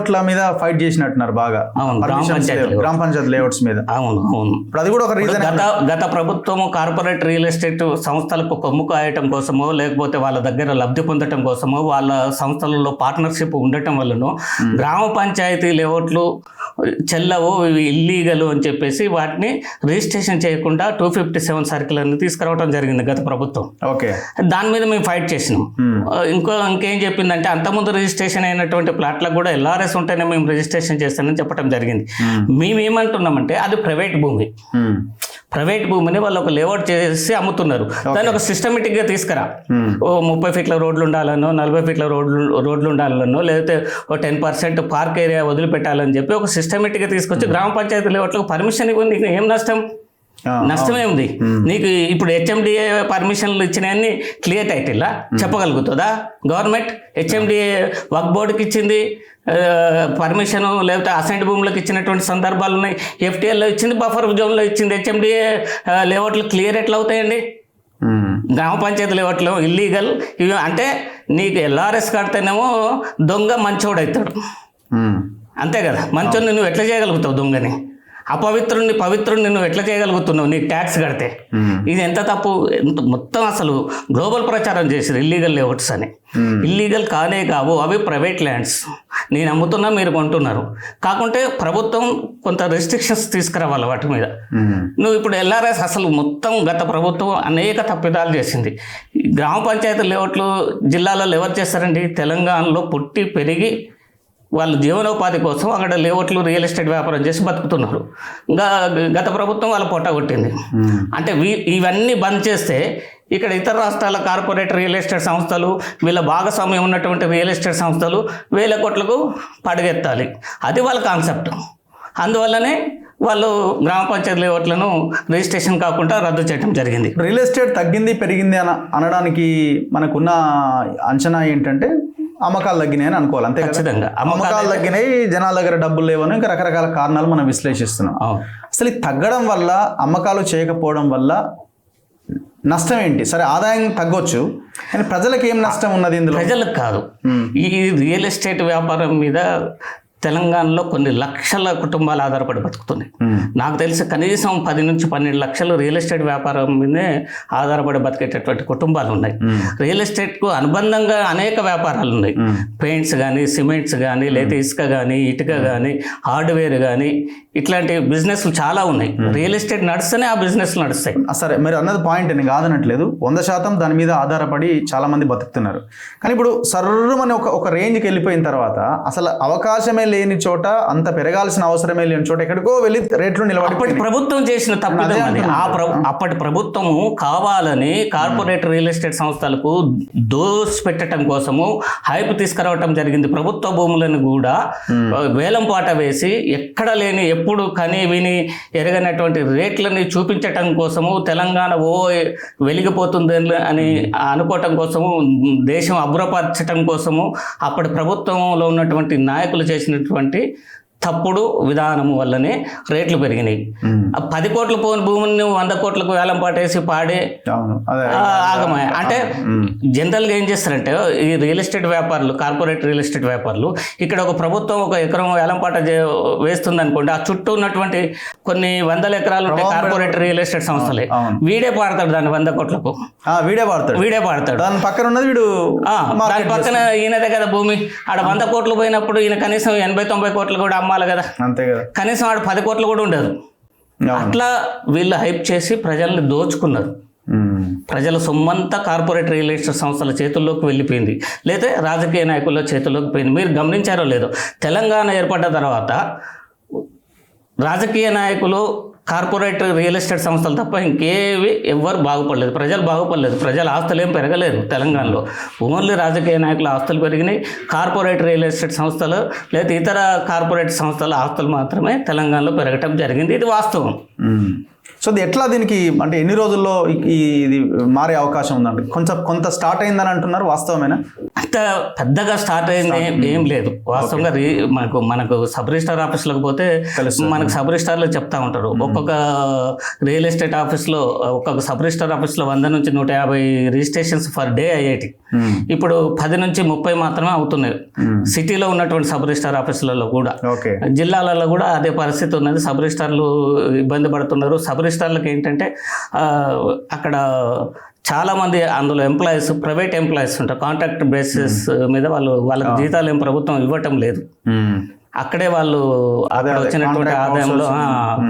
లేఅవుట్ల మీద ఫైట్ చేసినట్టున్నారు బాగా. గ్రామ పంచాయతీ లేఅవుట్స్ మీద. అవును. ఇప్పుడు అది కూడా ఒక రీజన్. గత ప్రభుత్వము కార్పొరేట్ రియల్ ఎస్టేట్ సంస్థలకు కొమ్ము కాయటం కోసమో లేకపోతే వాళ్ళ దగ్గర లబ్ధి పొందటం కోసమో వాళ్ళ సంస్థలలో పార్ట్నర్షిప్ ఉండటం వల్లనో గ్రామ పంచాయతీ లేఅవుట్లు చెల్లవు, ఇవి ఇల్లీగల్ అని చెప్పేసి వాటిని రిజిస్ట్రేషన్ చేయకుండా 257 సర్కిల్ అని తీసుకురావడం జరిగింది గత ప్రభుత్వం. ఓకే, దాని మీద మేము ఫైట్ చేసినాం. ఇంకేం చెప్పిందంటే అంతకుముందు రిజిస్ట్రేషన్ అయినటువంటి ప్లాట్లకు కూడా ఎల్ఆర్ఎస్ ఉంటేనే మేము రిజిస్ట్రేషన్ చేస్తానని చెప్పడం జరిగింది. మేమేమంటున్నామంటే అది ప్రైవేట్ భూమి. ప్రైవేట్ భూమిని వాళ్ళు ఒక లేఅవుట్ చేసి అమ్ముతున్నారు. దాన్ని ఒక సిస్టమేటిక్గా తీసుకురా, 30 ఫీట్ల రోడ్లు ఉండాలనో 40 ఫీట్ల రోడ్లు ఉండాలనో లేకపోతే ఒక 10% పార్క్ ఏరియా వదిలిపెట్టాలని చెప్పి ఒక సిస్టమేటిక్గా తీసుకొచ్చి గ్రామ పంచాయతీ లేఅవుట్లకు పర్మిషన్ ఇవ్వండి. ఏం నష్టమే ఉంది నీకు? ఇప్పుడు హెచ్ఎండిఏ పర్మిషన్లు ఇచ్చినవన్నీ క్లియర్ టైటిల్లా చెప్పగలుగుతుందా గవర్నమెంట్? హెచ్ఎండిఏ వక్ఫ్ బోర్డుకి ఇచ్చింది పర్మిషను, లేకపోతే అసైన్డ్ భూములకు ఇచ్చినటువంటి సందర్భాలు ఉన్నాయి. ఎఫ్టీఎల్లో ఇచ్చింది, బఫర్ జోన్లో ఇచ్చింది. హెచ్ఎండిఏ లేఅవుట్లు క్లియర్ ఎట్లా అవుతాయండి? గ్రామ పంచాయతీ లేఅవుట్లు ఇల్లీగల్ ఇవి అంటే నీకు ఎల్ఆర్ఎస్ కడితేనేమో దొంగ మంచోడవుతాడు, అంతే కదా. మంచోడిని నువ్వు ఎట్లా చేయగలుగుతావు? దొంగని పవిత్రుడిని నువ్వు ఎట్లా చేయగలుగుతున్నావు నీకు ట్యాక్స్ కడితే? ఇది ఎంత తప్పు! మొత్తం అసలు గ్లోబల్ ప్రచారం చేశారు ఇల్లీగల్ లేఅవుట్స్ అని. ఇల్లీగల్ కానే కావు, అవి ప్రైవేట్ ల్యాండ్స్. నేను అమ్ముతున్నా, మీరు కొంటున్నారు. కాకుంటే ప్రభుత్వం కొంత రెస్ట్రిక్షన్స్ తీసుకురావాలి వాటి మీద. నువ్వు ఇప్పుడు ఎల్ఆర్ఎస్ అసలు మొత్తం గత ప్రభుత్వం అనేక తప్పిదాలు చేసింది. గ్రామ పంచాయతీ లేఅవుట్లు జిల్లాలలో ఎవరు చేస్తారండి? తెలంగాణలో పుట్టి పెరిగి వాళ్ళు జీవనోపాధి కోసం అక్కడ లేఅవుట్లు రియల్ ఎస్టేట్ వ్యాపారం చేసి బతుకుతున్నారు. గత ప్రభుత్వం వాళ్ళ పొట్ట కొట్టింది. అంటే ఇవన్నీ బంద్ చేస్తే ఇక్కడ ఇతర రాష్ట్రాల కార్పొరేట్ రియల్ ఎస్టేట్ సంస్థలు, వీళ్ళ భాగస్వామ్యం ఉన్నటువంటి రియల్ ఎస్టేట్ సంస్థలు 1000 కోట్లకు పడగెత్తాలి. అది వాళ్ళ కాన్సెప్ట్. అందువల్లనే వాళ్ళు గ్రామ పంచాయతీ లేఅవుట్లను రిజిస్ట్రేషన్ కాకుండా రద్దు చేయడం జరిగింది. రియల్ ఎస్టేట్ తగ్గింది పెరిగింది అనడానికి మనకున్న అంచనా ఏంటంటే అమ్మకాలు తగ్గినాయి అని అనుకోవాలి, అంతే. ఖచ్చితంగా అమ్మకాలు తగ్గినాయి, జనాల దగ్గర డబ్బులు లేవని ఇంకా రకరకాల కారణాలు మనం విశ్లేషిస్తున్నాం. అసలు ఈ తగ్గడం వల్ల, అమ్మకాలు చేయకపోవడం వల్ల నష్టం ఏంటి? సరే, ఆదాయం తగ్గొచ్చు, కానీ ప్రజలకు ఏం నష్టం ఉన్నది ఇందులో? ప్రజలకు కాదు, ఈ రియల్ ఎస్టేట్ వ్యాపారం మీద తెలంగాణలో కొన్ని లక్షల కుటుంబాలు ఆధారపడి బతుకుతున్నాయి. నాకు తెలిసి కనీసం 10 నుంచి 12 లక్షలు రియల్ ఎస్టేట్ వ్యాపారం మీదే ఆధారపడి బతికేటటువంటి కుటుంబాలు ఉన్నాయి. రియల్ ఎస్టేట్కు అనుబంధంగా అనేక వ్యాపారాలు ఉన్నాయి. పెయింట్స్ కానీ, సిమెంట్స్ కానీ, లేదా ఇసుక కానీ, ఇటుక కానీ, హార్డ్వేర్ కానీ, ఇట్లాంటి బిజినెస్లు చాలా ఉన్నాయి. రియల్ ఎస్టేట్ నడుస్తేనే ఆ బిజినెస్లు నడుస్తాయి. సరే, మీరు అన్నది పాయింట్ నేను కాదనట్లేదు. 100% దాని మీద ఆధారపడి చాలా మంది బతుకుతున్నారు. కానీ ఇప్పుడు సర్రమని ఒక రేంజ్కి వెళ్ళిపోయిన తర్వాత అసలు అవకాశమే లేని చోట, అంత పెరగాల్సిన అవసరమే లేని చోట ఎక్కడికో వెళ్ళి రేట్లు నిలబడి ప్రభుత్వం చేసిన తప్పిదం. అప్పటి ప్రభుత్వము కావాలని కార్పొరేట్ రియల్ ఎస్టేట్ సంస్థలకు దోస్ పెట్టడం కోసము హైప్ తీసుకురావటం జరిగింది. ప్రభుత్వ భూములను కూడా వేలం పాట వేసి ఎక్కడ లేని, ఎప్పుడు కని విని ఎరగనటువంటి రేట్లని చూపించటం కోసము, తెలంగాణ వెలిగిపోతుంది అని అనుకోవటం కోసము, దేశం అభ్రపరచటం కోసము అప్పటి ప్రభుత్వంలో ఉన్నటువంటి నాయకులు చేసినటువంటి తప్పుడు విధానము వల్లనే రేట్లు పెరిగినాయి. 10 కోట్ల పోని భూమిని 100 కోట్లకు వేలం పాటేసి పాడే ఆగమాయ. అంటే జనరల్గా ఏం చేస్తారంటే ఈ రియల్ ఎస్టేట్ వ్యాపారులు, కార్పొరేట్ రియల్ ఎస్టేట్ వ్యాపారులు, ఇక్కడ ఒక ప్రభుత్వం ఒక ఎకరం వేలం పాట వేస్తుంది అనుకోండి, ఆ చుట్టూ ఉన్నటువంటి కొన్ని 100 ఎకరాలు ఉంటే కార్పొరేట్ రియల్ ఎస్టేట్ సంస్థలే, వీడే పాడతాడు దాన్ని 100 కోట్లకు. వీడే పాడతాడు. దాని పక్కన ఉన్నది వీడు, దాని పక్కన ఈయనదే కదా భూమి. ఆడ 100 కోట్లు పోయినప్పుడు ఈయన కనీసం 80-90 కోట్లు కూడా అమ్మాలి కదా, అంతే కదా. కనీసం ఆడ 10 కోట్లు కూడా ఉండదు. అట్లా వీళ్ళు హైప్ చేసి ప్రజల్ని దోచుకున్నారు. ప్రజల సొమ్మంతా కార్పొరేట్ రియల్ ఎస్టేట్ సంస్థల చేతుల్లోకి వెళ్ళిపోయింది, లేదా రాజకీయ నాయకుల చేతుల్లోకి పోయింది. మీరు గమనించారో లేదో, తెలంగాణ ఏర్పడ్డ తర్వాత రాజకీయ నాయకులు, కార్పొరేట్ రియల్ ఎస్టేట్ సంస్థలు తప్ప ఇంకేవి ఎవ్వరు బాగుపడలేదు. ప్రజలు బాగుపడలేదు. ప్రజల ఆస్తులు ఏం పెరగలేదు తెలంగాణలో. ఓన్లీ రాజకీయ నాయకుల ఆస్తులు పెరిగినాయి. కార్పొరేట్ రియల్ ఎస్టేట్ సంస్థలు లేదా ఇతర కార్పొరేట్ సంస్థల ఆస్తులు మాత్రమే తెలంగాణలో పెరగటం జరిగింది. ఇది వాస్తవం. సో ఎట్లా దీనికి అంటే ఎన్ని రోజుల్లో ఇది మారే అవకాశం ఉందండి? కొంత స్టార్ట్ అయిందని అంటున్నారు, వాస్తవమేనా? అంత పెద్దగా స్టార్ట్ అయింది ఏం లేదు వాస్తవంగా. మనకు సబ్ రిజిస్టార్ ఆఫీస్లోకి పోతే మనకు సబ్ రిజిస్టార్లో చెప్తా ఉంటారు, ఒక్కొక్క రియల్ ఎస్టేట్ ఆఫీస్లో ఒక్కొక్క సబ్ రిజిస్టార్ ఆఫీస్లో 100 నుంచి 150 రిజిస్ట్రేషన్స్ పర్ డే అయ్యేటి. ఇప్పుడు 10 నుంచి 30 మాత్రమే అవుతున్నాయి సిటీలో ఉన్నటువంటి సబ్ రిజిస్టార్ ఆఫీసులలో కూడా. జిల్లాలలో కూడా అదే పరిస్థితి ఉన్నది. సబ్ రిజిస్టార్లు ఇబ్బంది పడుతున్నారు. సబ్ రిజిస్టార్లకు ఏంటంటే అక్కడ చాలా మంది అందులో ఎంప్లాయీస్, ప్రైవేట్ ఎంప్లాయీస్ ఉంటారు, కాంట్రాక్ట్ బేసిస్ మీద వాళ్ళకి జీతాలు ఏం ప్రభుత్వం ఇవ్వటం లేదు. అక్కడే వాళ్ళు అక్కడ వచ్చినటువంటి ఆదాయంలో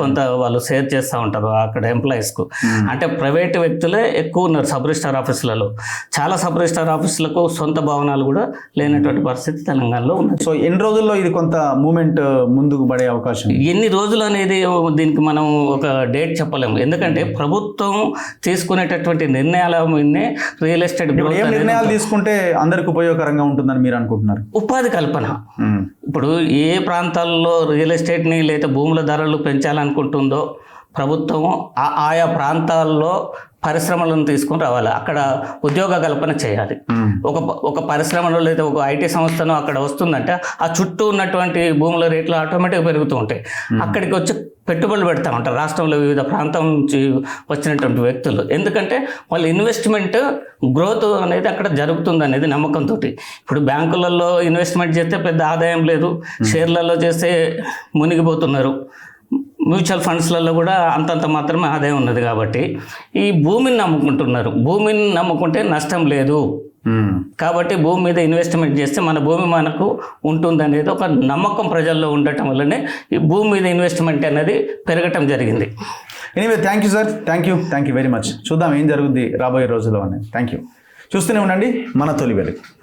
కొంత వాళ్ళు షేర్ చేస్తూ ఉంటారు అక్కడ ఎంప్లాయీస్కు. అంటే ప్రైవేట్ వ్యక్తులే ఎక్కువ ఉన్నారు సబ్ రిజిస్టార్ ఆఫీసులలో. చాలా సబ్ రిజిస్టార్ ఆఫీసులకు సొంత భవనాలు కూడా లేనటువంటి పరిస్థితి తెలంగాణలో ఉన్నది. సో ఎన్ని రోజుల్లో ఇది కొంత మూమెంట్ ముందుకు పడే అవకాశం? ఎన్ని రోజులు అనేది దీనికి మనం ఒక డేట్ చెప్పలేము. ఎందుకంటే ప్రభుత్వం తీసుకునేటటువంటి నిర్ణయాల మీదనే రియల్ ఎస్టేట్ నిర్ణయాలు తీసుకుంటే అందరికి ఉపయోగకరంగా ఉంటుందని మీరు అనుకుంటున్నారు? ఉపాధి కల్పన. ఇప్పుడు ఏ ప్రాంతాల్లో రియల్ ఎస్టేట్ని లేదా భూముల ధరలు పెంచాలనుకుంటుందో ప్రభుత్వం ఆయా ప్రాంతాల్లో పరిశ్రమలను తీసుకొని రావాలి, అక్కడ ఉద్యోగ కల్పన చేయాలి. ఒక పరిశ్రమలో లేదా ఒక ఐటీ సంస్థను అక్కడ వస్తుందంటే ఆ చుట్టూ ఉన్నటువంటి భూముల రేట్లు ఆటోమేటిక్గా పెరుగుతూ ఉంటాయి. అక్కడికి వచ్చి పెట్టుబడులు పెడతా ఉంటారు రాష్ట్రంలో వివిధ ప్రాంతం నుంచి వచ్చినటువంటి వ్యక్తులు. ఎందుకంటే వాళ్ళ ఇన్వెస్ట్మెంట్ గ్రోత్ అనేది అక్కడ జరుగుతుంది అనేది నమ్మకంతో. ఇప్పుడు బ్యాంకులలో ఇన్వెస్ట్మెంట్ చేస్తే పెద్ద ఆదాయం లేదు, షేర్లలో చేస్తే మునిగిపోతున్నారు, మ్యూచువల్ ఫండ్స్లలో కూడా అంతంత మాత్రమే ఆదాయం ఉన్నది. కాబట్టి ఈ భూమిని నమ్ముకుంటున్నారు. భూమిని నమ్ముకుంటే నష్టం లేదు కాబట్టి భూమి మీద ఇన్వెస్ట్మెంట్ చేస్తే మన భూమి మనకు ఉంటుంది అనేది ఒక నమ్మకం ప్రజల్లో ఉండటం వల్లనే ఈ భూమి మీద ఇన్వెస్ట్మెంట్ అనేది పెరగటం జరిగింది. Anyway thank you sir, thank you very much. చూద్దాం ఏం జరుగుద్ది రాబోయే రోజుల్లో అనేది. Thank you. చూస్తూనే ఉండండి మన తొలి వెలుగు.